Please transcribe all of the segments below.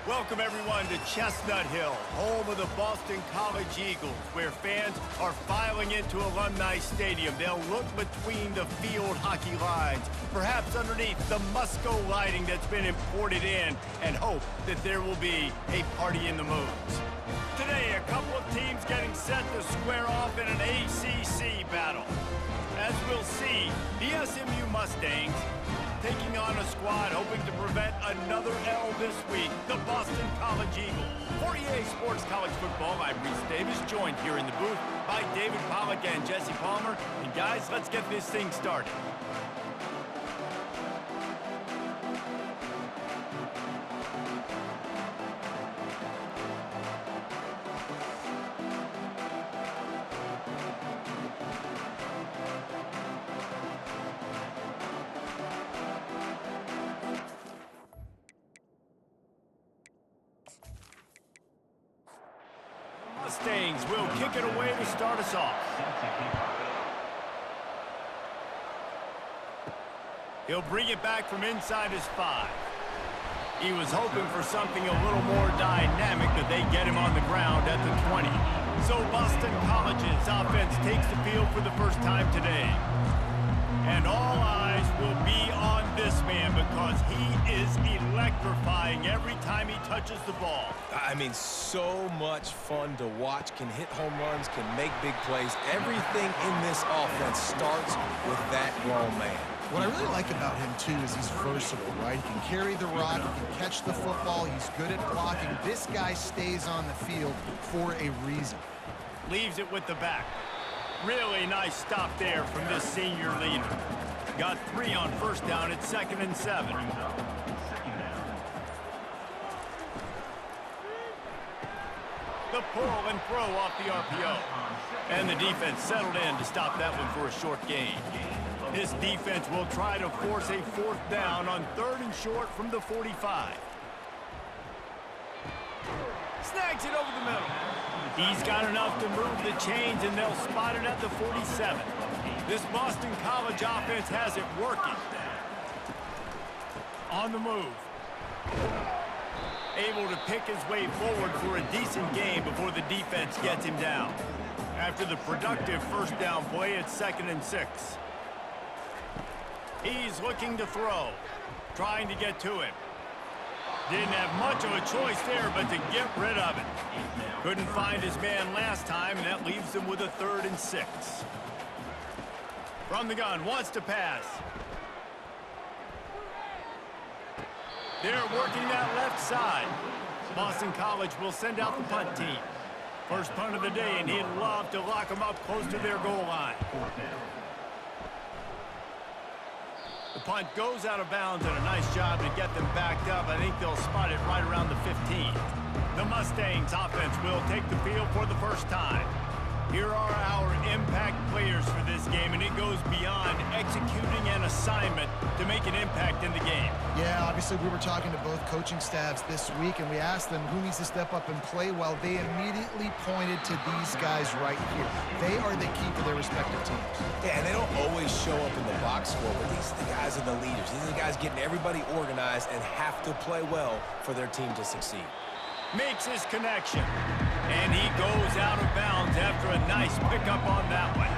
Welcome, everyone, to Chestnut Hill, home of the Boston College Eagles, where fans are filing into Alumni Stadium. They'll look between the field hockey lines, perhaps underneath the Musco lighting that's been imported in, and hope that there will be a party in the moons. Today, a couple of teams getting set to square off in an ACC battle. As we'll see, the SMU Mustangs taking on a squad hoping to prevent another L this week, the Boston College Eagles. For EA Sports College Football, I'm Reese Davis, joined here in the booth by David Pollack and Jesse Palmer. And guys, let's get this thing started. Mustangs will kick it away to start us off. He'll bring it back from inside his 5. He was hoping for something a little more dynamic, but they get him on the ground at the 20. So Boston College's offense takes the field for the first time today. And all eyes will be on this man because he is electrifying every time he touches the ball. I mean, so much fun to watch. Can hit home runs, can make big plays. Everything in this offense starts with that grown man. What I really like about him, too, is he's versatile, right? He can carry the rock, he can catch the football, he's good at blocking. This guy stays on the field for a reason. Leaves it with the back. Really nice stop there from this senior leader. Got 3 on first down at 2nd and 7. The pull and throw off the RPO. And the defense settled in to stop that one for a short gain. This defense will try to force a 4th down on 3rd and short from the 45. Snags it over the middle. He's got enough to move the chains, and they'll spot it at the 47. This Boston College offense has it working. On the move. Able to pick his way forward for a decent gain before the defense gets him down. After the productive first down play, it's 2nd and 6. He's looking to throw, trying to get to him. Didn't have much of a choice there, but to get rid of it. Couldn't find his man last time, and that leaves him with a 3rd and 6. From the gun, wants to pass. They're working that left side. Boston College will send out the punt team. First punt of the day, and he'd love to lock them up close to their goal line. The punt goes out of bounds, and a nice job to get them backed up. I think they'll spot it right around the 15. The Mustangs offense will take the field for the first time. Here are our impact players for this game, and it goes beyond executing an assignment to make an impact in the game. Yeah, obviously we were talking to both coaching staffs this week, and we asked them who needs to step up and play well. They immediately pointed to these guys right here. They are the key for their respective teams. Yeah, and they don't always show up in the box score, but these are the guys are the leaders. These are the guys getting everybody organized and have to play well for their team to succeed. Makes his connection, and he goes out of bounds after a nice pickup on that one.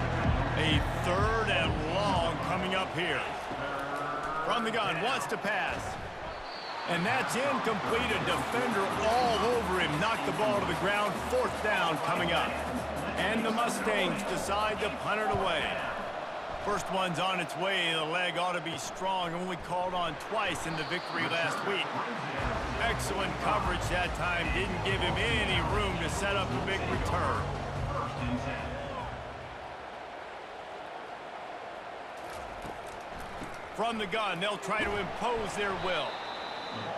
A 3rd and long coming up here. From the gun, wants to pass. And that's incomplete. A defender all over him. Knocked the ball to the ground. 4th down coming up. And the Mustangs decide to punt it away. First one's on its way. The leg ought to be strong. Only called on twice in the victory last week. Excellent coverage that time. Didn't give him any room to set up a big return. From the gun, they'll try to impose their will.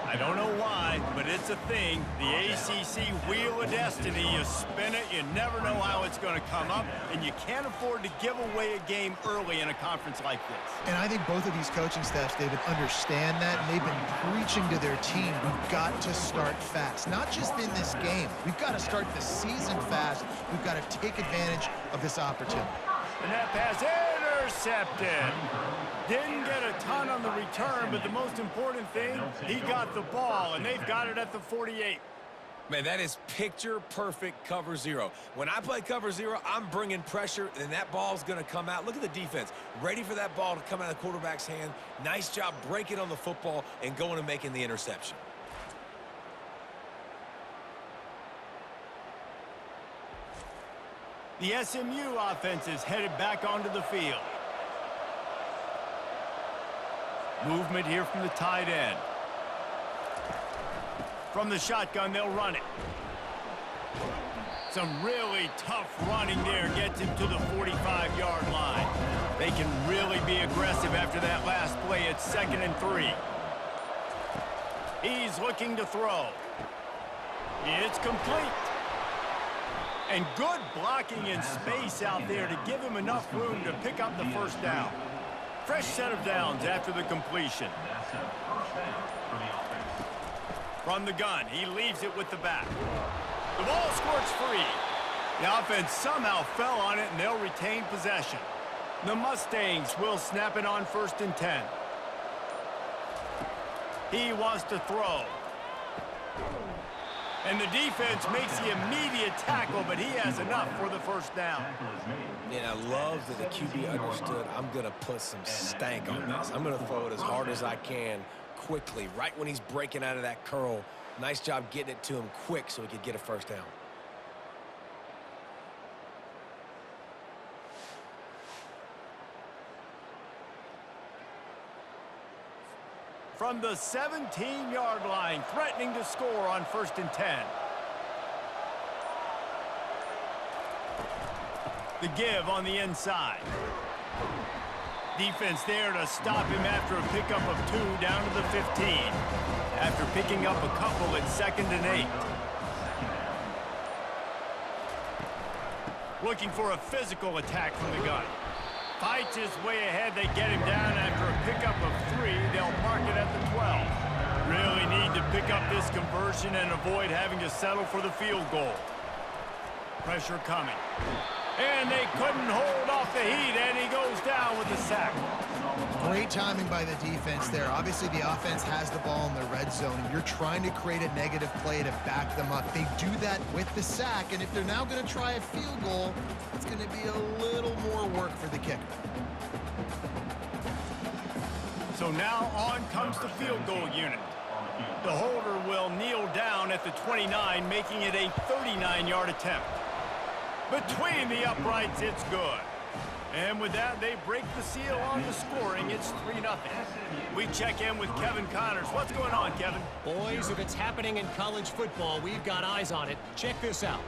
I don't know why, but it's a thing. The ACC Wheel of Destiny, you spin it, you never know how it's going to come up, and you can't afford to give away a game early in a conference like this. And I think both of these coaching staffs, David, understand that, and they've been preaching to their team, we've got to start fast. Not just in this game. We've got to start the season fast. We've got to take advantage of this opportunity. And that pass intercepted. Didn't get a ton on the return, but the most important thing, he got the ball, and they've got it at the 48. Man, that is picture-perfect cover zero. When I play cover zero, I'm bringing pressure, and that ball's going to come out. Look at the defense. Ready for that ball to come out of the quarterback's hand. Nice job breaking on the football and going and making the interception. The SMU offense is headed back onto the field. Movement here from the tight end. From the shotgun, they'll run it. Some really tough running there gets him to the 45-yard line. They can really be aggressive after that last play. It's 2nd and 3. He's looking to throw. It's complete. And good blocking in space out there to give him enough room to pick up the first down. Fresh set of downs after the completion. From the gun, he leaves it with the back. The ball squirts free. The offense somehow fell on it, and they'll retain possession. The Mustangs will snap it on 1st and 10. He wants to throw. And the defense makes the immediate tackle, but he has enough for the first down. And I love that the QB understood, I'm going to put some stank on this. I'm going to throw it as hard as I can quickly, right when he's breaking out of that curl. Nice job getting it to him quick so he could get a first down. From the 17-yard line, threatening to score on 1st and 10. The give on the inside. Defense there to stop him after a pickup of 2 down to the 15. After picking up a couple at 2nd and 8. Looking for a physical attack from the gun. Fights his way ahead. They get him down after a pickup of 3. They'll mark it at the 12. Really need to pick up this conversion and avoid having to settle for the field goal. Pressure coming. And they couldn't hold off the heat, and he goes down with the sack. Great timing by the defense there. Obviously, the offense has the ball in the red zone, and you're trying to create a negative play to back them up. They do that with the sack, and if they're now going to try a field goal, it's going to be a little more work for the kicker. So now on comes the field goal unit. The holder will kneel down at the 29, making it a 39-yard attempt. Between the uprights, it's good. And with that, they break the seal on the scoring. It's 3-0. We check in with Kevin Connors. What's going on, Kevin? Boys, if it's happening in college football, we've got eyes on it. Check this out.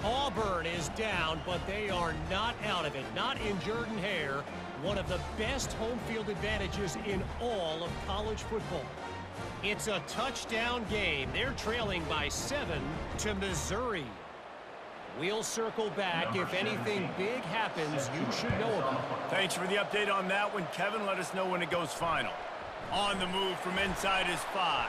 Auburn is down, but they are not out of it. Not in Jordan-Hare, one of the best home field advantages in all of college football. It's a touchdown game. They're trailing by 7 to Missouri. We'll circle back. If anything big happens, you should know about it. Thanks for the update on that one, Kevin. Let us know when it goes final. On the move from inside his 5.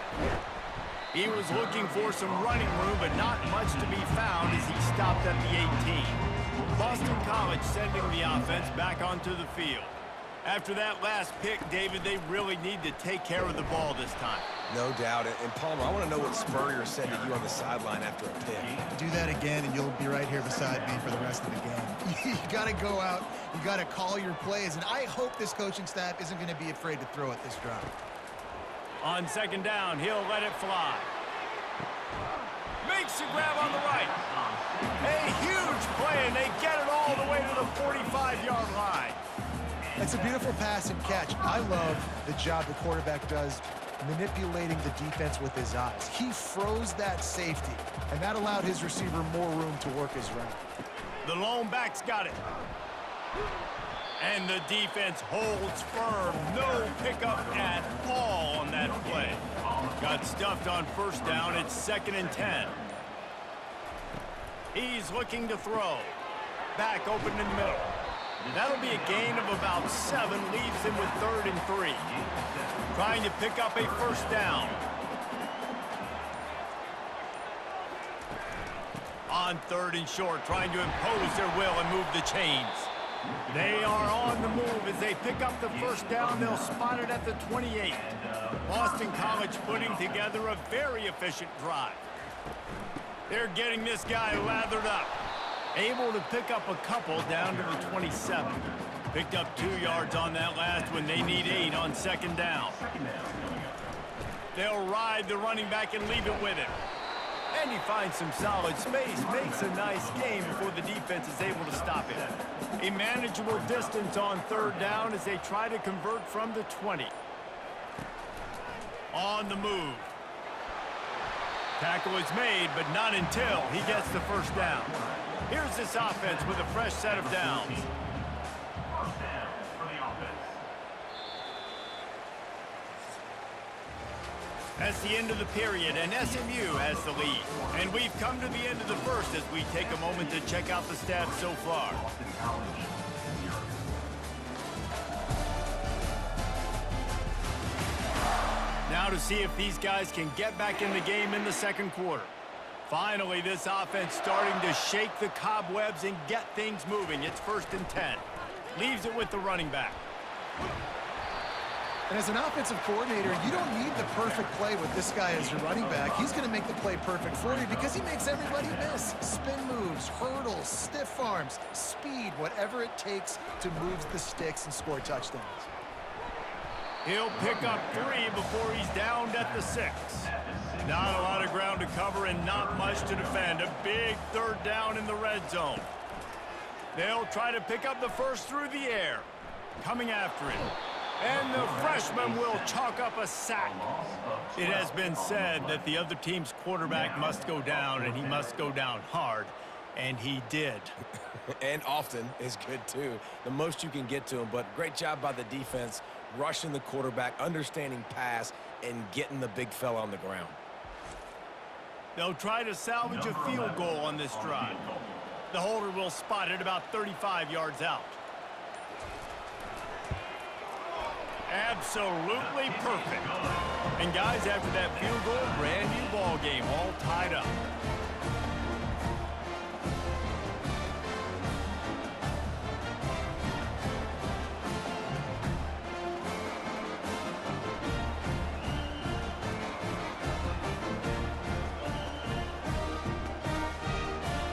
He was looking for some running room, but not much to be found as he stopped at the 18. Boston College sending the offense back onto the field. After that last pick, David, they really need to take care of the ball this time. No doubt. And Palmer, I want to know what Spurrier said to you on the sideline after a pick. Do that again, and you'll be right here beside me for the rest of the game. You got to go out. You got to call your plays, and I hope this coaching staff isn't going to be afraid to throw at this drive. On 2nd down, he'll let it fly. Makes the grab on the right. A huge play, and they get it all the way to the 45-yard line. That's a beautiful pass and catch. I love the job the quarterback does manipulating the defense with his eyes. He froze that safety, and that allowed his receiver more room to work his route. The lone back's got it. And the defense holds firm. No pickup at all on that play. Got stuffed on 1st down. It's 2nd and 10. He's looking to throw. Back open in the middle. That'll be a gain of about 7, leaves him with 3rd and 3. Trying to pick up a 1st down. On 3rd and short, trying to impose their will and move the chains. They are on the move as they pick up the first down. They'll spot it at the 28. Boston College putting together a very efficient drive. They're getting this guy lathered up. Able to pick up a couple down to the 27. Picked up 2 yards on that last one. They need 8 on second down. They'll ride the running back and leave it with him. And he finds some solid space, makes a nice game before the defense is able to stop him. A manageable distance on third down as they try to convert from the 20. On the move. Tackle is made, but not until he gets the first down. Here's this offense with a fresh set of downs. That's the end of the period, and SMU has the lead. And we've come to the end of the first as we take a moment to check out the stats so far. Now to see if these guys can get back in the game in the second quarter. Finally, this offense starting to shake the cobwebs and get things moving. It's 1st and 10. Leaves it with the running back. And as an offensive coordinator, you don't need the perfect play with this guy as your running back. He's going to make the play perfect for you because he makes everybody miss. Spin moves, hurdles, stiff arms, speed, whatever it takes to move the sticks and score touchdowns. He'll pick up 3 before he's downed at the 6. Not a lot of ground to cover and not much to defend. A big third down in the red zone. They'll try to pick up the first through the air. Coming after it. And the freshman will chalk up a sack. It has been said that the other team's quarterback must go down, and he must go down hard. And he did. And often is good, too. The most you can get to him, but great job by the defense, rushing the quarterback, understanding pass, and getting the big fella on the ground. They'll try to salvage a field goal on this drive. The holder will spot it about 35 yards out. Absolutely perfect. And guys, after that field goal, brand new ball game, all tied up.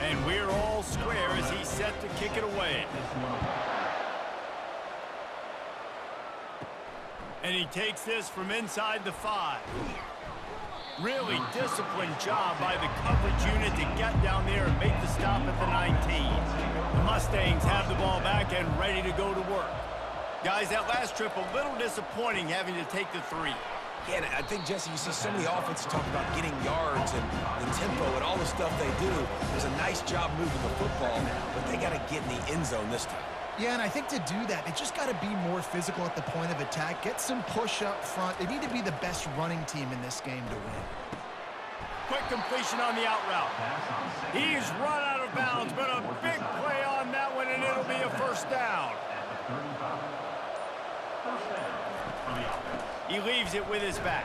And we're all square as he's set to kick it away. And he takes this from inside the 5. Really disciplined job by the coverage unit to get down there and make the stop at the 19. The Mustangs have the ball back and ready to go to work. Guys, that last trip a little disappointing having to take the 3. Yeah, and I think, Jesse, you see so many offenses talk about getting yards and the tempo and all the stuff they do. There's a nice job moving the football, but they got to get in the end zone this time. Yeah, and I think to do that, they just got to be more physical at the point of attack, get some push up front. They need to be the best running team in this game to win. Quick completion on the out route. He's run out of bounds, but a big play on that one, and it'll be a first down. He leaves it with his back.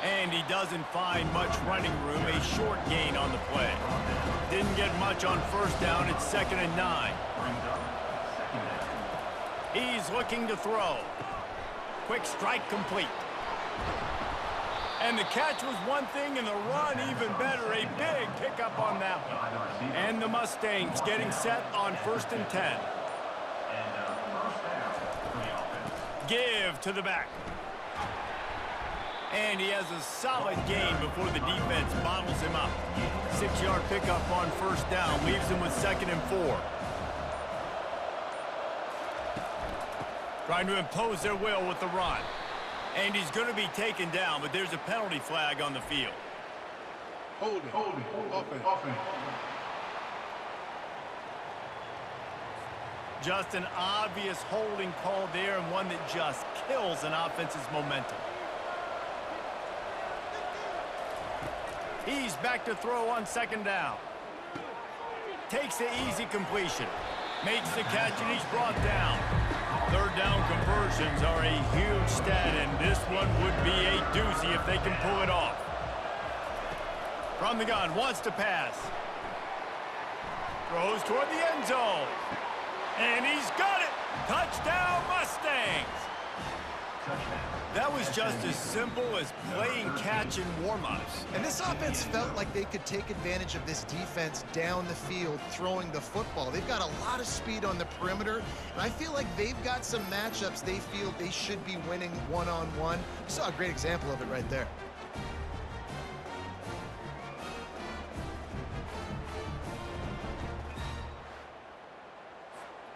And he doesn't find much running room, a short gain on the play. Didn't get much on first down, it's 2nd and 9. He's looking to throw. Quick strike complete. And the catch was one thing, and the run even better. A big pickup on that one. And the Mustangs getting set on 1st and 10. Give to the back. And he has a solid gain before the defense bottles him up. 6-yard pickup on first down, leaves him with 2nd and 4. Trying to impose their will with the run. And he's going to be taken down, but there's a penalty flag on the field. Holding. Offense. Just an obvious holding call there, and one that just kills an offense's momentum. He's back to throw on 2nd down. Takes the easy completion. Makes the catch, and he's brought down. 3rd down conversions are a huge stat, and this one would be a doozy if they can pull it off. From the gun, wants to pass. Throws toward the end zone. And he's got it! Touchdown, Mustangs! That was just as simple as playing catch in warm-ups. And this offense felt like they could take advantage of this defense down the field throwing the football. They've got a lot of speed on the perimeter, and I feel like they've got some matchups they feel they should be winning one-on-one. You saw a great example of it right there.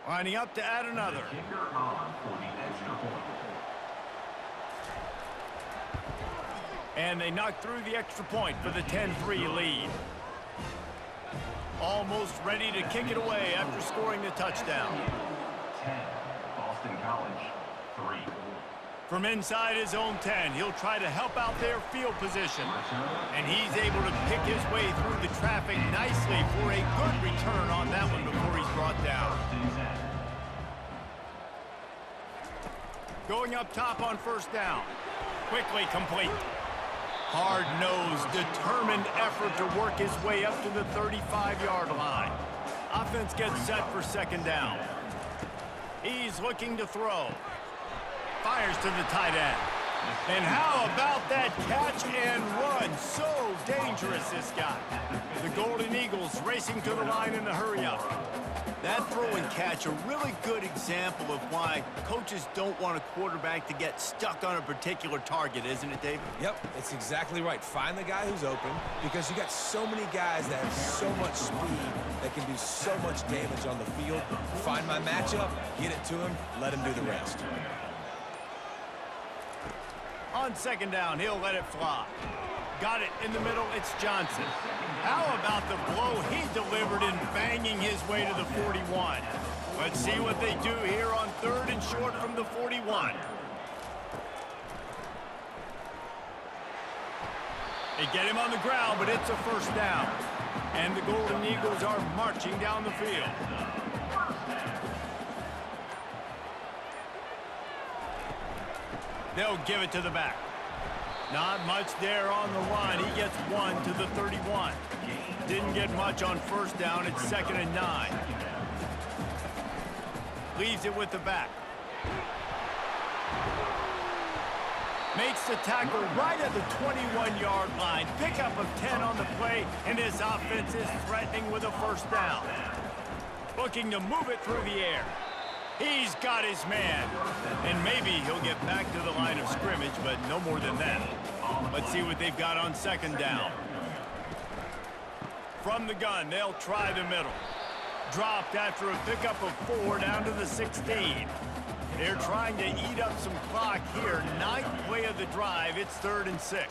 Lining up to add another. And they knock through the extra point for the 10-3 lead. Almost ready to kick it away after scoring the touchdown. 10, Boston College, 3. From inside his own 10, he'll try to help out their field position. And he's able to pick his way through the traffic nicely for a good return on that one before he's brought down. Going up top on first down. Quickly complete. Hard-nosed, determined effort to work his way up to the 35-yard line. Offense gets set for second down. He's looking to throw. Fires to the tight end. And how about that catch and run? So dangerous, this guy. The Golden Eagles racing to the line in a hurry-up. That throw and catch, a really good example of why coaches don't want a quarterback to get stuck on a particular target, isn't it, David? Yep, it's exactly right. Find the guy who's open, because you got so many guys that have so much speed that can do so much damage on the field. Find my matchup, get it to him, let him do the rest. On second down, he'll let it fly. Got it in the middle, it's Johnson. How about the blow he delivered in banging his way to the 41? Let's see what they do here on third and short from the 41. They get him on the ground, but it's a first down. And the Golden Eagles are marching down the field. They'll give it to the back. Not much there on the run. He gets one to the 31. Didn't get much on first down. It's 2nd and 9. Leaves it with the back. Makes the tackle right at the 21-yard line. Pickup of 10 on the play, and his offense is threatening with a first down. Looking to move it through the air. He's got his man. And maybe he'll get back to the line of scrimmage, but no more than that. Let's see what they've got on second down. From the gun, they'll try the middle. Dropped after a pickup of 4 down to the 16. They're trying to eat up some clock here. 9th play of the drive. It's 3rd and 6.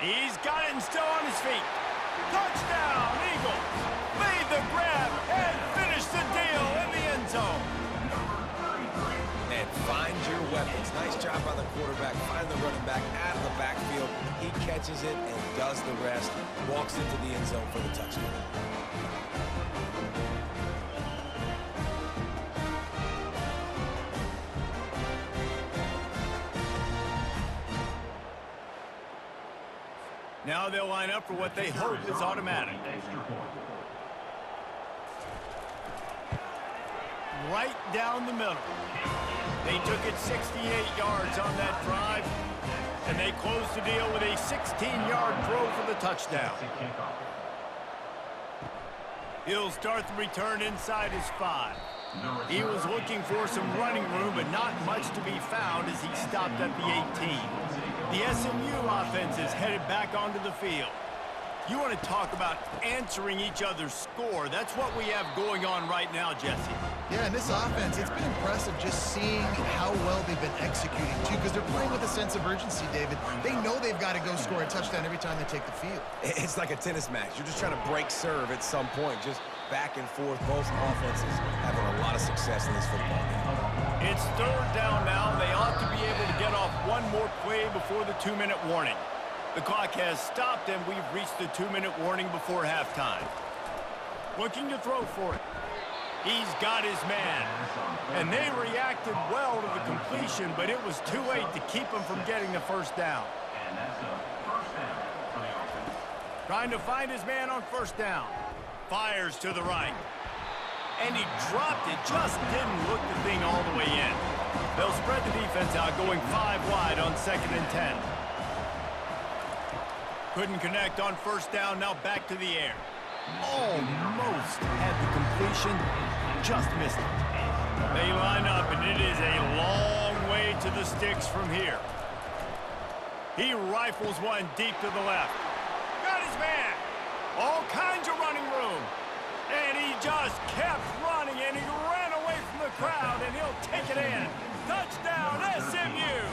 He's got it and still on his feet. Touchdown, Eagles! Made the grab and finished the deal in the end zone. And find your weapons. Nice job by the quarterback. Find the running back out of the backfield. He catches it and does the rest. Walks into the end zone for the touchdown. Now they'll line up for what they hope is automatic. Right down the middle. They took it 68 yards on that drive, and they closed the deal with a 16-yard throw for the touchdown. He'll start the return inside his 5. He was looking for some running room, but not much to be found as he stopped at the 18. The SMU offense is headed back onto the field. You want to talk about answering each other's score. That's what we have going on right now, Jesse. Yeah, and this offense, it's been impressive just seeing how well they've been executing, too, because they're playing with a sense of urgency, David. They know they've got to go score a touchdown every time they take the field. It's like a tennis match. You're just trying to break serve at some point, just back and forth. Both offenses having a lot of success in this football game. It's 3rd down now. They ought to be able to get off one more play before the 2-minute warning. The clock has stopped, and we've reached the 2-minute warning before halftime. Looking to throw for it. He's got his man. And they reacted well to the completion, but it was too late to keep him from getting the first down. And that's a first down for the offense. Trying to find his man on first down. Fires to the right. And he dropped it, just didn't look the thing all the way in. They'll spread the defense out, going 5 wide on 2nd and 10. Couldn't connect on 1st down, now back to the air. Almost had the completion, just missed it. They line up, and it is a long way to the sticks from here. He rifles one deep to the left. Got his man. All kinds of running room. And he just kept running, and he ran away from the crowd, and he'll take it in. Touchdown, SMU!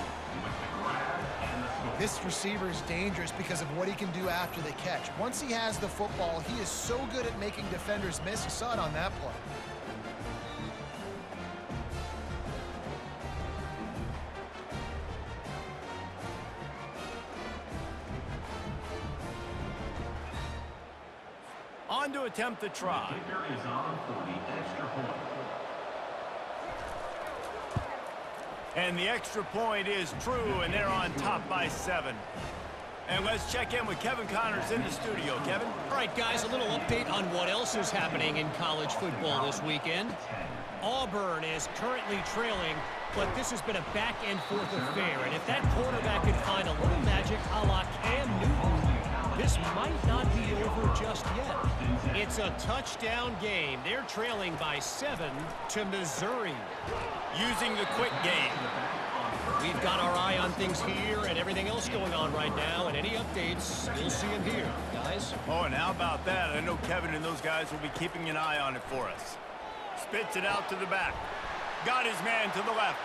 This receiver is dangerous because of what he can do after the catch. Once he has the football, he is so good at making defenders miss. You saw it on that play. On to attempt the try. Kicker is on for the extra point. And the extra point is true, and they're on top by 7. And let's check in with Kevin Connors in the studio. Kevin? All right, guys, a little update on what else is happening in college football this weekend. Auburn is currently trailing, but this has been a back-and-forth affair. And if that quarterback could find a little magic a la Cam Newton, this might not be over just yet. It's a touchdown game. They're trailing by 7 to Missouri. Using the quick game. We've got our eye on things here and everything else going on right now, and any updates, you'll see them here, guys. Oh, and how about that? I know Kevin and those guys will be keeping an eye on it for us. Spits it out to the back. Got his man to the left.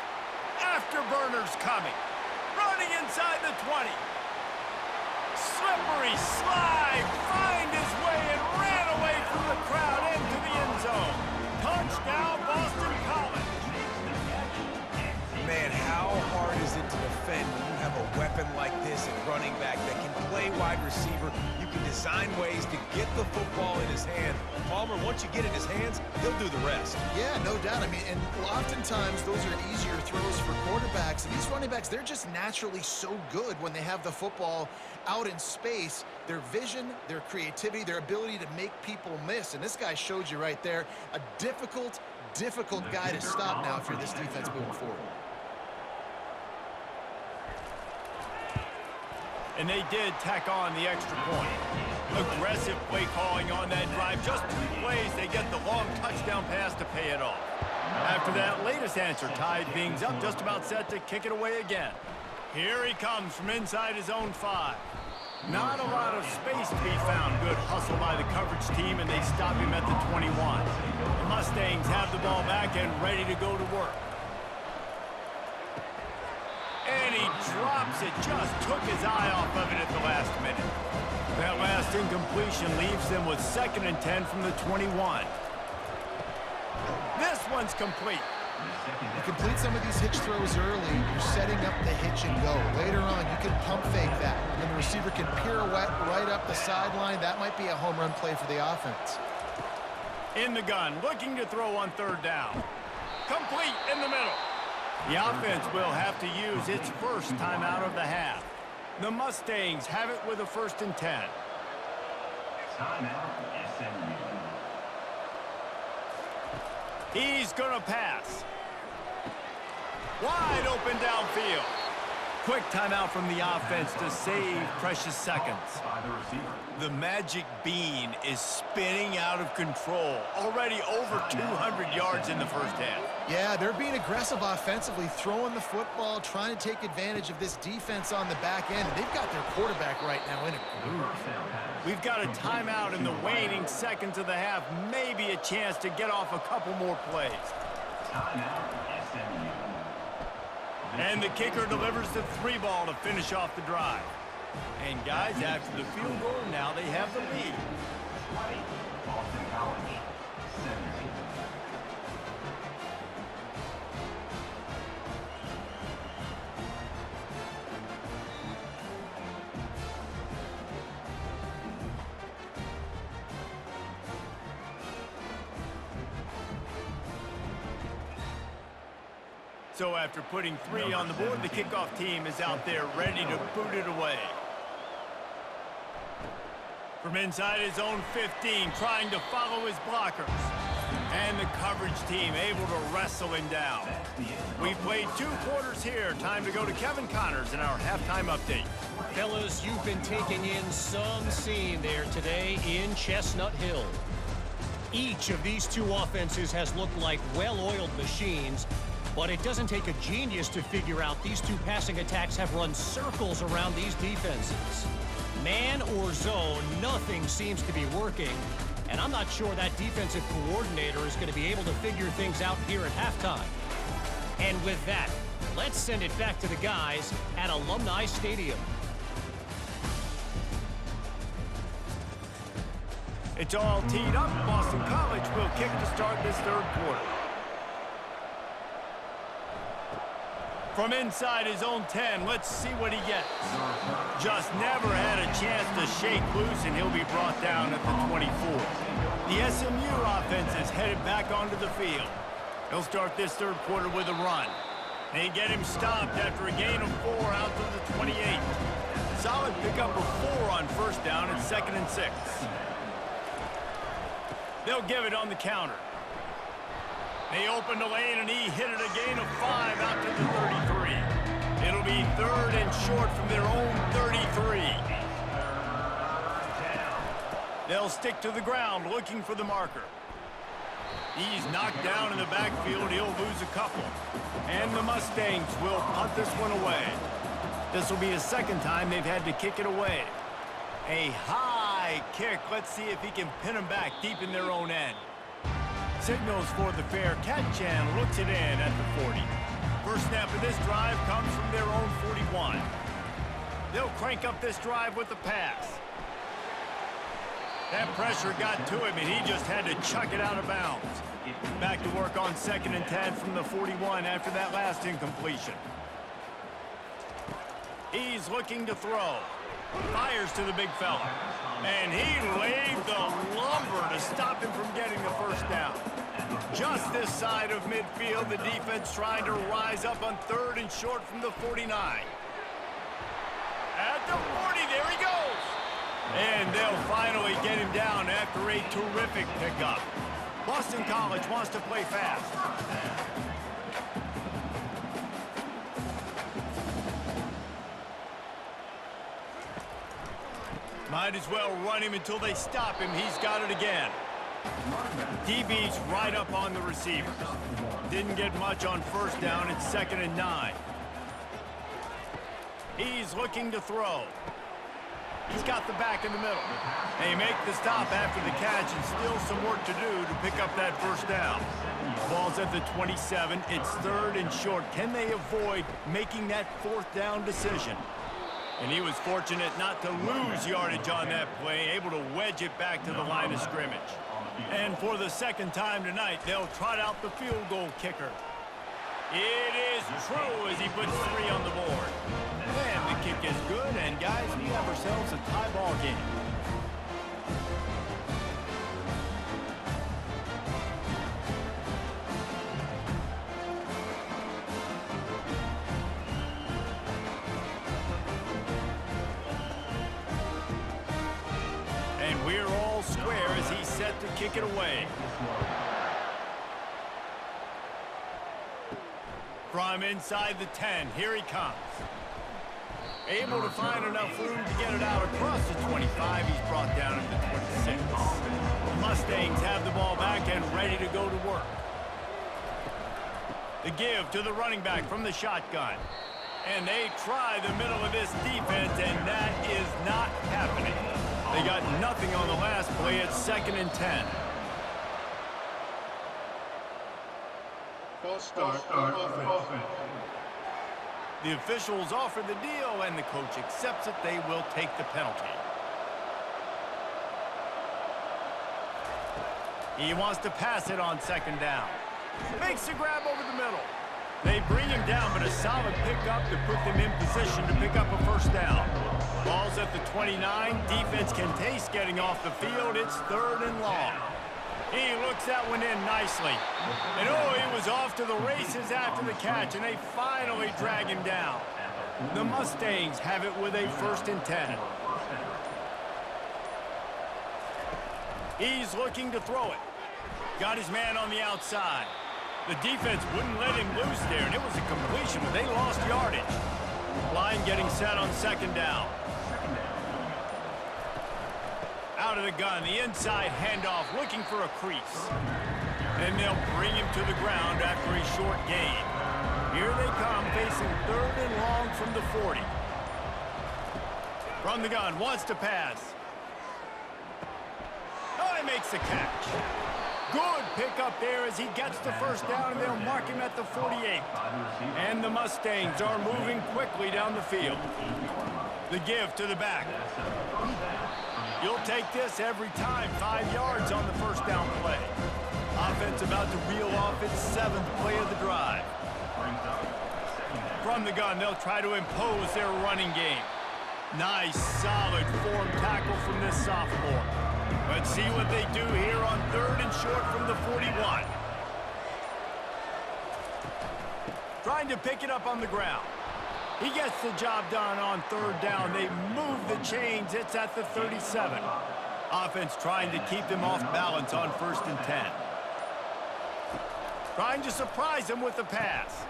Afterburner's coming. Running inside the 20. Slippery slide. Find his way and ran away from the crowd into the end zone. Touchdown, Boston College. Man, how hard is it to defend when you have a weapon like this at running back that can play wide receiver? You can design ways to get the football in his hand. Palmer, once you get it in his hands, he'll do the rest. Yeah, no doubt. I mean, and oftentimes those are easier throws for quarterbacks. And these running backs, they're just naturally so good when they have the football out in space. Their vision, their creativity, their ability to make people miss. And this guy showed you right there, a difficult guy to stop now if you're this defense moving forward. And they did tack on the extra point. Aggressive play calling on that drive. Just 2 plays, they get the long touchdown pass to pay it off. After that latest answer, tied things up, just about set to kick it away again. Here he comes from inside his own 5. Not a lot of space to be found. Good hustle by the coverage team, and they stop him at the 21. The Mustangs have the ball back and ready to go to work. And he drops it, just took his eye off of it at the last minute. That last incompletion leaves them with 2nd and 10 from the 21. This one's complete. You complete some of these hitch throws early, you're setting up the hitch and go. Later on, you can pump fake that, and then the receiver can pirouette right up the sideline. That might be a home run play for the offense. In the gun, looking to throw on 3rd down. Complete in the middle. The offense will have to use its first timeout of the half. The Mustangs have it with a 1st and 10. Timeout, SMU. He's gonna pass. Wide open downfield. Quick timeout from the offense to save precious seconds. By the receiver. The magic bean is spinning out of control. Already over 200 yards in the first half. Yeah, they're being aggressive offensively, throwing the football, trying to take advantage of this defense on the back end. They've got their quarterback right now in a groove. We've got a timeout in the waning seconds of the half. Maybe a chance to get off a couple more plays. Timeout, SMU. And the kicker delivers the 3-ball to finish off the drive. And guys, after the field goal, now they have the lead. 20, Boston College, 17. So after putting 3 on the board, the kickoff team is out there ready to boot it away. From inside his own 15, trying to follow his blockers. And the coverage team able to wrestle him down. We've played 2 quarters here. Time to go to Kevin Connors in our halftime update. Fellas, you've been taking in some scene there today in Chestnut Hill. Each of these 2 offenses has looked like well-oiled machines, but it doesn't take a genius to figure out these 2 passing attacks have run circles around these defenses. Man or zone, nothing seems to be working, and I'm not sure that defensive coordinator is going to be able to figure things out here at halftime. And with that, let's send it back to the guys at Alumni Stadium. It's all teed up. Boston College will kick to start this 3rd quarter. From inside his own 10, let's see what he gets. Just never had a chance to shake loose, and he'll be brought down at the 24. The SMU offense is headed back onto the field. He'll start this 3rd quarter with a run. They get him stopped after a gain of 4 out to the 28. Solid pickup of 4 on 1st down and 2nd and 6. They'll give it on the counter. They open the lane, and he hit it a gain of 5 out to the 33. It'll be 3rd and short from their own 33. They'll stick to the ground looking for the marker. He's knocked down in the backfield. He'll lose a couple. And the Mustangs will punt this one away. This will be the 2nd time they've had to kick it away. A high kick. Let's see if he can pin them back deep in their own end. Signals for the fair catch and looks it in at the 40. First snap of this drive comes from their own 41. They'll crank up this drive with the pass. That pressure got to him, and he just had to chuck it out of bounds. Back to work on 2nd and 10 from the 41 after that last incompletion. He's looking to throw. Fires to the big fella. And he laid the lumber to stop him from getting the 1st down. Just this side of midfield, the defense trying to rise up on 3rd and short from the 49. At the 40, there he goes. And they'll finally get him down after a terrific pickup. Boston College wants to play fast. Might as well run him until they stop him. He's got it again. DB's right up on the receivers. Didn't get much on 1st down. It's 2nd and 9. He's looking to throw. He's got the back in the middle. They make the stop after the catch, and still some work to do to pick up that 1st down. Ball's at the 27. It's 3rd and short. Can they avoid making that 4th down decision? And he was fortunate not to lose yardage on that play, able to wedge it back to the line of scrimmage. And for the 2nd time tonight, they'll trot out the field goal kicker. It is true as he puts 3 on the board. And the kick is good, and guys, we have ourselves a tie ball game. And we're all square as he's set to kick it away. From inside the 10, here he comes. Able to find enough room to get it out across the 25. He's brought down at the 26. The Mustangs have the ball back and ready to go to work. The give to the running back from the shotgun. And they try the middle of this defense, and that is not happening. They got nothing on the last play. It's 2nd and 10. False start offense. The officials offer the deal, and the coach accepts it. They will take the penalty. He wants to pass it on 2nd down. Makes the grab over the middle. They bring him down, but a solid pickup to put them in position to pick up a 1st down. Ball's at the 29. Defense can taste getting off the field. It's 3rd and long. He looks that one in nicely. And oh, he was off to the races after the catch, and they finally drag him down. The Mustangs have it with a 1st and 10. He's looking to throw it. Got his man on the outside. The defense wouldn't let him loose there, and it was a completion, but they lost yardage. Line getting set on second down. Out of the gun, the inside handoff, looking for a crease. And they'll bring him to the ground after a short gain. Here they come, facing 3rd and long from the 40. From the gun, wants to pass. Oh, he makes the catch. Good pickup there as he gets the first down, and they'll mark him at the 48. And the Mustangs are moving quickly down the field. The give to the back. You'll take this every time. 5 yards on the first down play. Offense about to reel off its 7th play of the drive. From the gun, they'll try to impose their running game. Nice, solid form tackle from this sophomore. Let's see what they do here on 3rd and short from the 41. Trying to pick it up on the ground. He gets the job done on 3rd down. They move the chains. It's at the 37. Offense trying to keep them off balance on 1st and 10. Trying to surprise him with the pass.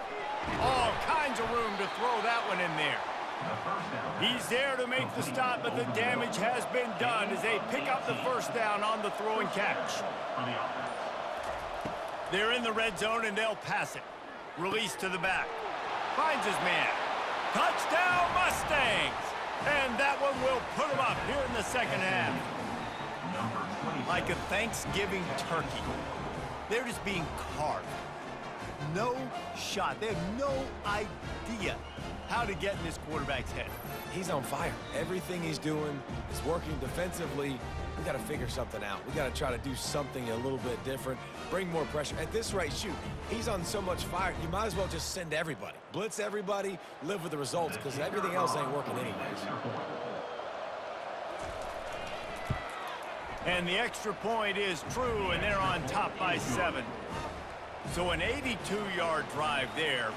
All kinds of room to throw that one in there. He's there to make the stop, but the damage has been done as they pick up the first down on the throw and catch. They're in the red zone, and they'll pass it. Release to the back. Finds his man. Touchdown, Mustangs! And that one will put them up here in the second half. Like a Thanksgiving turkey. They're just being carved. No shot. They have no idea how to get in this quarterback's head. He's on fire. Everything he's doing is working defensively. We got to figure something out. We got to try to do something a little bit different, bring more pressure. At this rate, shoot, he's on so much fire, you might as well just send everybody. Blitz everybody, live with the results, because everything else ain't working anyways. And the extra point is true, and they're on top by 7. So an 82-yard drive there.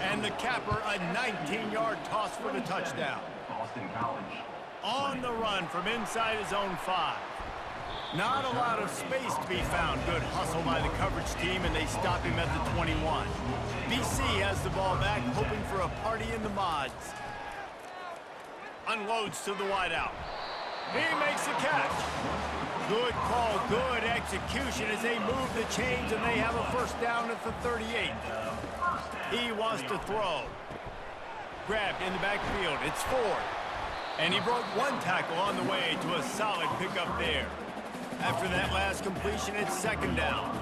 And the capper, a 19-yard toss for the touchdown. Boston College. On the run from inside his own 5. Not a lot of space to be found. Good hustle by the coverage team, and they stop him at the 21. BC has the ball back, hoping for a party in the mods. Unloads to the wideout. He makes the catch. Good call, good execution as they move the chains, and they have a first down at the 38. He wants to throw. Grabbed in the backfield. It's Ford. And he broke one tackle on the way to a solid pickup there. After that last completion, it's second down.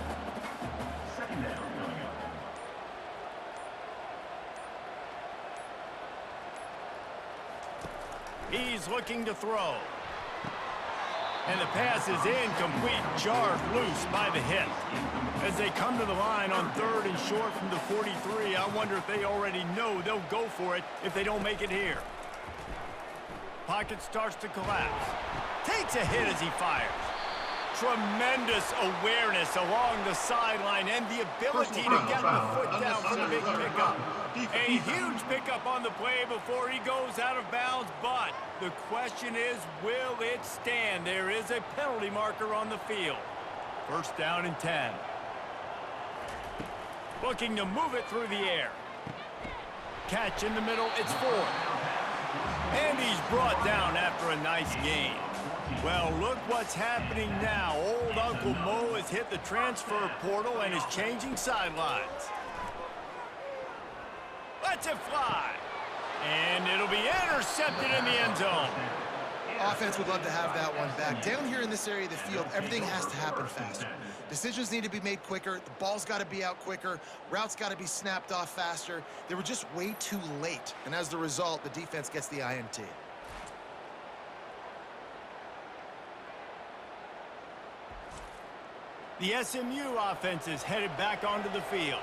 He's looking to throw. And the pass is incomplete, jarred loose by the hit. As they come to the line on 3rd and short from the 43, I wonder if they already know they'll go for it if they don't make it here. Pocket starts to collapse. Takes a hit as he fires. Tremendous awareness along the sideline and the ability to get the foot down for the big pickup. A huge pickup on the play before he goes out of bounds, but the question is, will it stand? There is a penalty marker on the field. First down and 10. Looking to move it through the air. Catch in the middle, it's Ford. And he's brought down after a nice gain. Well, look what's happening now. Old Uncle Mo has hit the transfer portal and is changing sidelines. Lets it fly. And it'll be intercepted in the end zone. Offense would love to have that one back. Down here in this area of the field, everything has to happen faster. Decisions need to be made quicker. The ball's got to be out quicker. Routes got to be snapped off faster. They were just way too late. And as the result, the defense gets the INT. The SMU offense is headed back onto the field.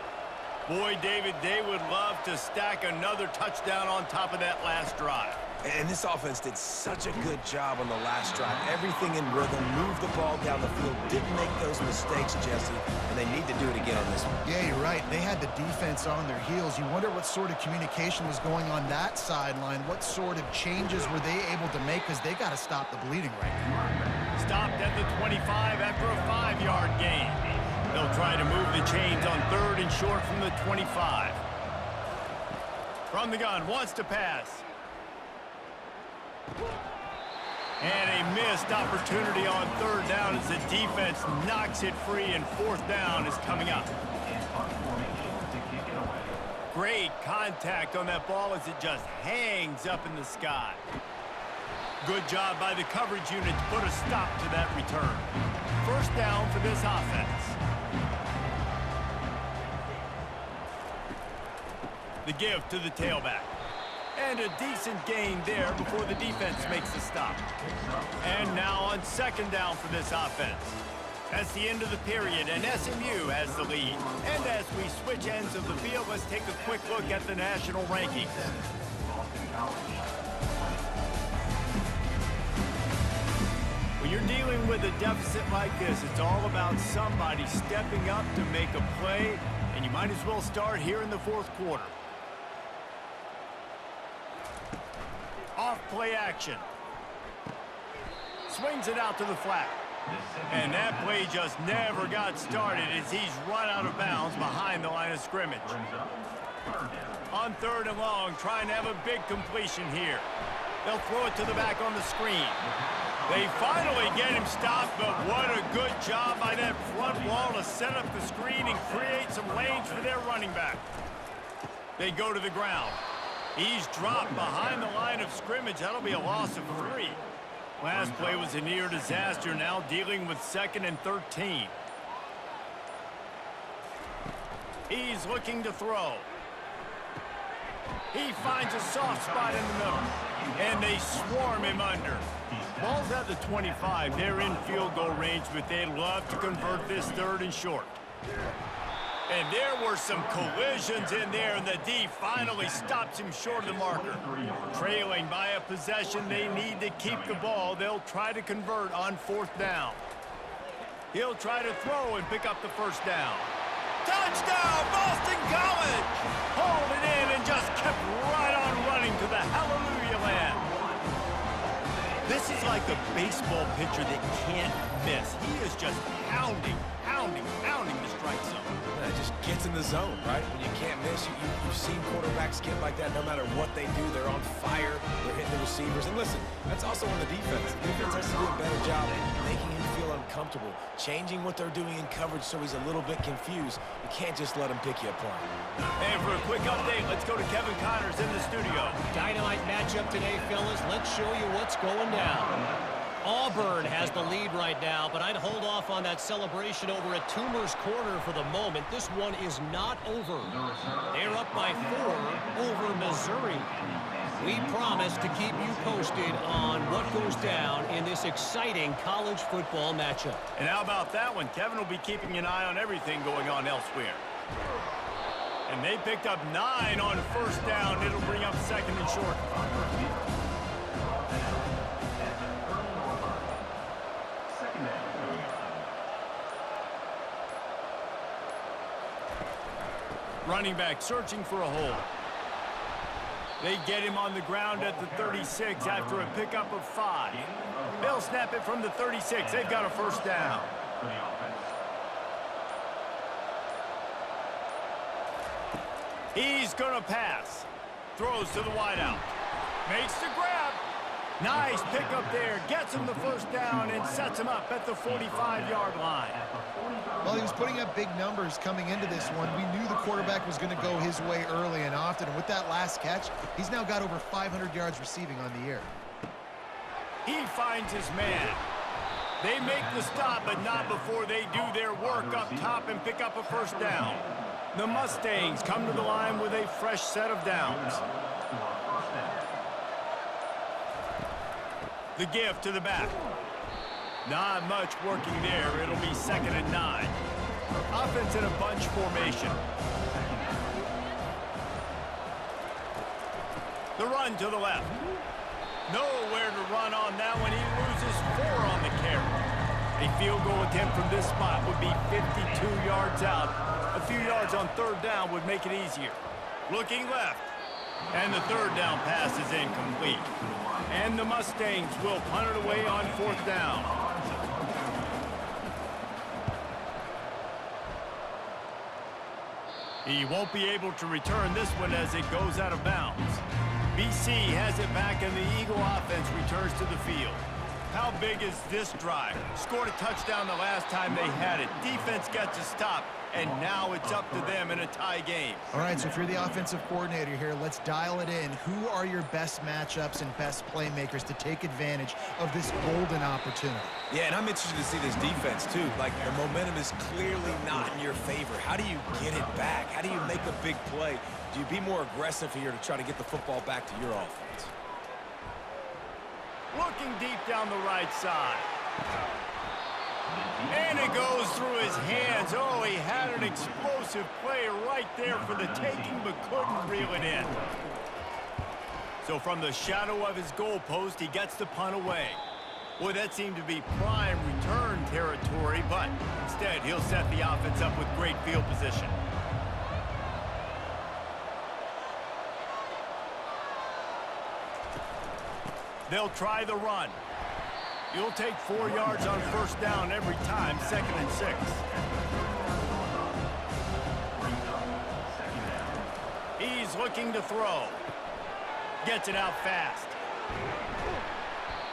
Boy, David, they would love to stack another touchdown on top of that last drive. And this offense did such a good job on the last drive. Everything in rhythm, moved the ball down the field, didn't make those mistakes, Jesse, and they need to do it again on this one. Yeah, you're right. They had the defense on their heels. You wonder what sort of communication was going on that sideline. What sort of changes were they able to make, because they got to stop the bleeding right now. Stopped at the 25 after a 5-yard gain. They'll try to move the chains on 3rd and short from the 25. From the gun, wants to pass. And a missed opportunity on 3rd down as the defense knocks it free, and 4th down is coming up. Great contact on that ball as it just hangs up in the sky. Good job by the coverage unit to put a stop to that return. 1st down for this offense. The give to the tailback. And a decent gain there before the defense makes the stop. And now on 2nd down for this offense. That's the end of the period, and SMU has the lead. And as we switch ends of the field, let's take a quick look at the national rankings. When you're dealing with a deficit like this, it's all about somebody stepping up to make a play, and you might as well start here in the 4th quarter. Off play action. Swings it out to the flat. And that play just never got started as he's run out of bounds behind the line of scrimmage. On 3rd and long, trying to have a big completion here. They'll throw it to the back on the screen. They finally get him stopped, but what a good job by that front wall to set up the screen and create some lanes for their running back. They go to the ground. He's dropped behind the line of scrimmage. That'll be a loss of 3. Last play was a near disaster, now dealing with 2nd and 13. He's looking to throw. He finds a soft spot in the middle, and they swarm him under. Ball's at the 25. They're in field goal range, but they'd love to convert this 3rd and short. And there were some collisions in there, and the D finally stops him short of the marker. Trailing by a possession, they need to keep the ball. They'll try to convert on 4th down. He'll try to throw and pick up the 1st down. Touchdown, Boston College! Hold it in and just kept right on running to the hallelujah land. This is like a baseball pitcher that can't miss. He is just pounding the strike zone. Yeah, it just gets in the zone, right? When you can't miss, you've seen quarterbacks get like that no matter what they do. They're on fire. They're hitting the receivers. And listen, that's also on the defense. The defense has to do a better job making him feel uncomfortable, changing what they're doing in coverage so he's a little bit confused. You can't just let him pick you apart. And for a quick update, let's go to Kevin Connors in the studio. Dynamite matchup today, fellas. Let's show you what's going down. Auburn has the lead right now, but I'd hold off on that celebration over at Toomer's Corner for the moment. This one is not over. They're up by 4 over Missouri. We promise to keep you posted on what goes down in this exciting college football matchup. And how about that one? Kevin will be keeping an eye on everything going on elsewhere. And they picked up 9 on 1st down. It'll bring up 2nd and short. Running back searching for a hole. They get him on the ground at the 36 after a pickup of 5. They'll snap it from the 36. They've got a 1st down. He's going to pass. Throws to the wideout. Makes the grab. Nice pickup there. Gets him the 1st down and sets him up at the 45-yard line. Well, he was putting up big numbers coming into this one. We knew the quarterback was going to go his way early and often. And with that last catch, he's now got over 500 yards receiving on the year. He finds his man. They make the stop, but not before they do their work up top and pick up a 1st down. The Mustangs come to the line with a fresh set of downs. The give to the back. Not much working there. It'll be 2nd and 9. Offense in a bunch formation. The run to the left. Nowhere to run on that one. He loses 4 on the carry. A field goal attempt from this spot would be 52 yards out. A few yards on 3rd down would make it easier. Looking left. And the 3rd down pass is incomplete. And the Mustangs will punt it away on 4th down. He won't be able to return this one as it goes out of bounds. BC has it back, and the Eagle offense returns to the field. How big is this drive? Scored a touchdown the last time they had it. Defense gets a stop, and now it's up to them in a tie game. All right, so if you're the offensive coordinator here, let's dial it in. Who are your best matchups and best playmakers to take advantage of this golden opportunity? Yeah, and I'm interested to see this defense, too. Like, the momentum is clearly not in your favor. How do you get it back? How do you make a big play? Do you be more aggressive here to try to get the football back to your offense? Looking deep down the right side. And it goes through his hands. Oh, he had an explosive play right there for the taking, but couldn't reel it in. So from the shadow of his goalpost, he gets the punt away. Boy, that seemed to be prime return territory, but instead he'll set the offense up with great field position. They'll try the run. You'll take 4 yards on first down every time, 2nd and 6. He's looking to throw. Gets it out fast.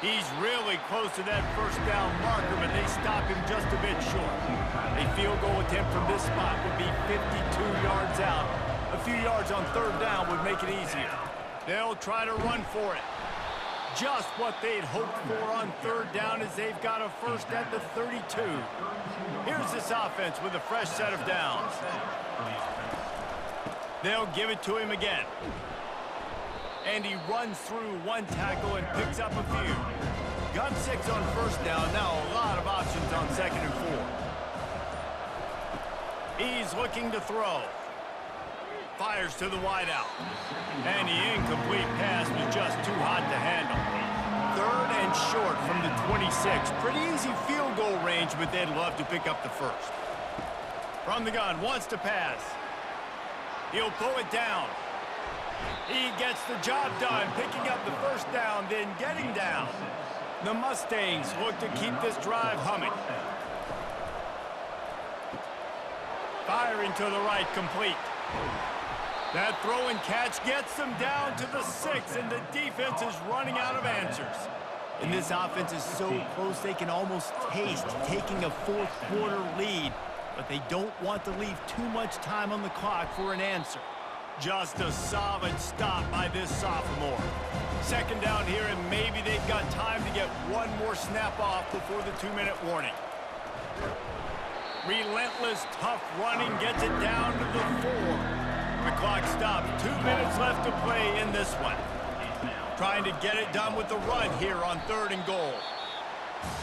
He's really close to that first down marker, but they stop him just a bit short. A field goal attempt from this spot would be 52 yards out. A few yards on third down would make it easier. They'll try to run for it. Just what they'd hoped for on third down as they've got a first at the 32. Here's this offense with a fresh set of downs. They'll give it to him again. And he runs through one tackle and picks up a few. Got 6 on first down, now a lot of options on 2nd and 4. He's looking to throw. Fires to the wideout. And the incomplete pass was just too hot to handle. 3rd and short from the 26. Pretty easy field goal range, but they'd love to pick up the first. From the gun, wants to pass. He'll pull it down. He gets the job done, picking up the first down, then getting down. The Mustangs look to keep this drive humming. Firing to the right, complete. That throw and catch gets them down to the 6, and the defense is running out of answers. And this offense is so close they can almost taste taking a fourth-quarter lead, but they don't want to leave too much time on the clock for an answer. Just a solid stop by this sophomore. 2nd down here, and maybe they've got time to get one more snap off before the 2-minute warning. Relentless, tough running gets it down to the 4. The clock stops. 2 minutes left to play in this one. Trying to get it done with the run here on 3rd and goal.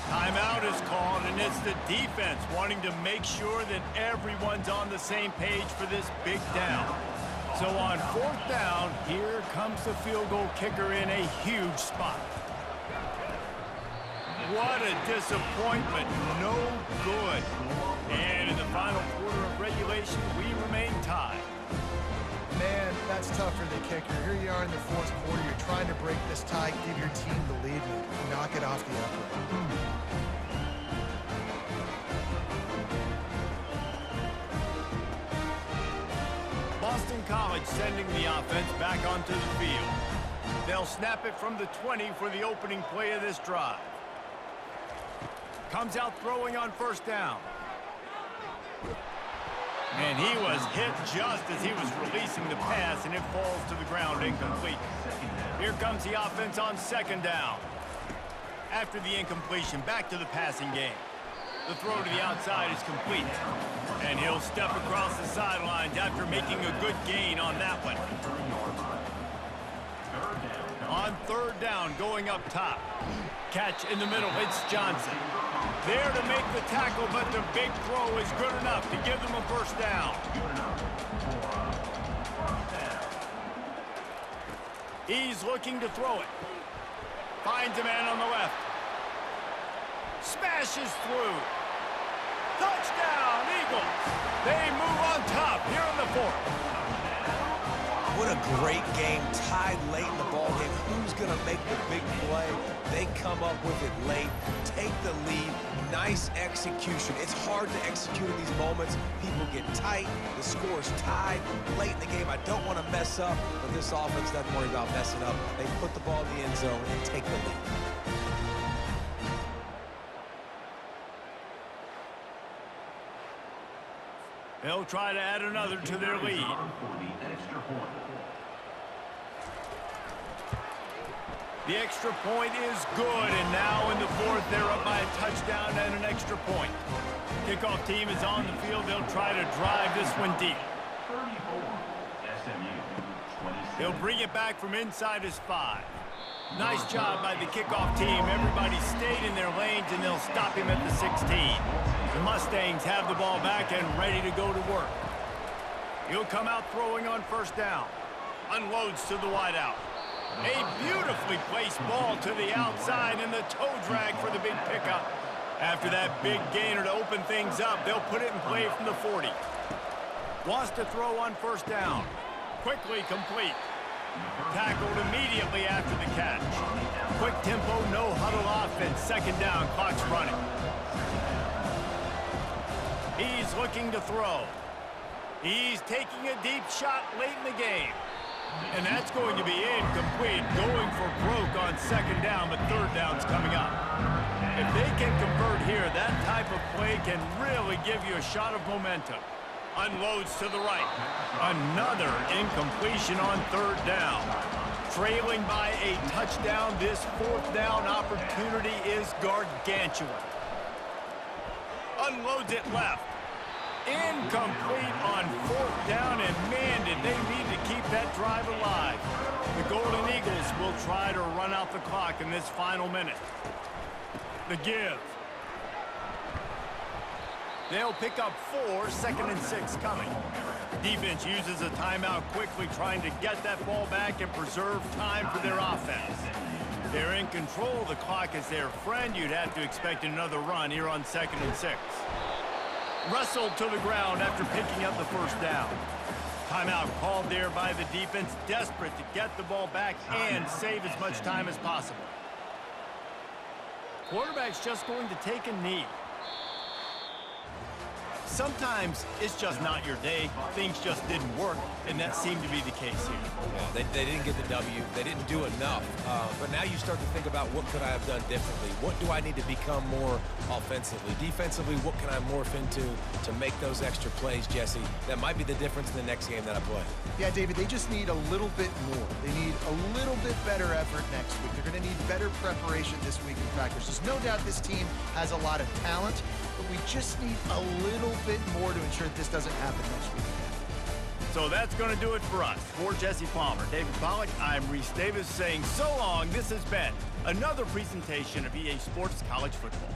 Timeout is called, and it's the defense wanting to make sure that everyone's on the same page for this big down. So on 4th down, here comes the field goal kicker in a huge spot. What a disappointment. No good. And in the final quarter of regulation, we remain tied. Man, that's tough for the kicker. Here you are in the 4th quarter. You're trying to break this tie, give your team the lead, and knock it off the upright. Boston College sending the offense back onto the field. They'll snap it from the 20 for the opening play of this drive. Comes out throwing on first down. And he was hit just as he was releasing the pass, and it falls to the ground incomplete. Here comes the offense on 2nd down. After the incompletion, back to the passing game. The throw to the outside is complete. And he'll step across the sidelines after making a good gain on that one. On 3rd down, going up top. Catch in the middle, it's Johnson. There to make the tackle, but the big throw is good enough to give them a first down. He's looking to throw it. Finds a man on the left. Smashes through. Touchdown, Eagles. They move on top here in the 4th. What a great game, tied late in the ball game. Who's going to make the big play? They come up with it late, take the lead. Nice execution. It's hard to execute in these moments. People get tight. The score's tied late in the game. I don't want to mess up, but this offense doesn't worry about messing up. They put the ball in the end zone and take the lead. They'll try to add another to their lead. The extra point is good, and now in the fourth, they're up by a touchdown and an extra point. Kickoff team is on the field. They'll try to drive this one deep. 34, SMU, 26. They'll bring it back from inside his 5. Nice job by the kickoff team. Everybody stayed in their lanes, and they'll stop him at the 16. The Mustangs have the ball back and ready to go to work. He'll come out throwing on first down. Unloads to the wideout. A beautifully placed ball to the outside, and the toe drag for the big pickup. After that big gainer to open things up, they'll put it in play from the 40. Wants to throw on first down. Quickly complete. Tackled immediately after the catch. Quick tempo, no huddle offense. Second down, clock's running. He's looking to throw. He's taking a deep shot late in the game. And that's going to be incomplete. Going for broke on second down, but third down's coming up. If they can convert here, that type of play can really give you a shot of momentum. Unloads to the right. Another incompletion on third down. Trailing by a touchdown, this fourth down opportunity is gargantuan. Unloads it left. Incomplete on fourth down, and man, did they need to keep that drive alive. The Golden Eagles will try to run out the clock in this final minute. The give. They'll pick up 4, second and 6 coming. Defense uses a timeout quickly, trying to get that ball back and preserve time for their offense. They're in control. The clock is their friend. You'd have to expect another run here on second and 6. Wrestled to the ground after picking up the first down. Timeout called there by the defense, desperate to get the ball back and save as much time as possible. Quarterback's just going to take a knee. Sometimes it's just not your day. Things just didn't work, and that seemed to be the case here. Yeah, they didn't get the W. They didn't do enough. But now you start to think about, what could I have done differently? What do I need to become more offensively? Defensively, what can I morph into to make those extra plays, Jesse? That might be the difference in the next game that I play. Yeah, David, they just need a little bit more. They need a little bit better effort next week. They're going to need better preparation this week in practice. There's no doubt this team has a lot of talent, but we just need a little bit more to ensure that this doesn't happen next week. So that's going to do it for us. For Jesse Palmer, David Pollack, I'm Reese Davis saying so long. This has been another presentation of EA Sports College Football.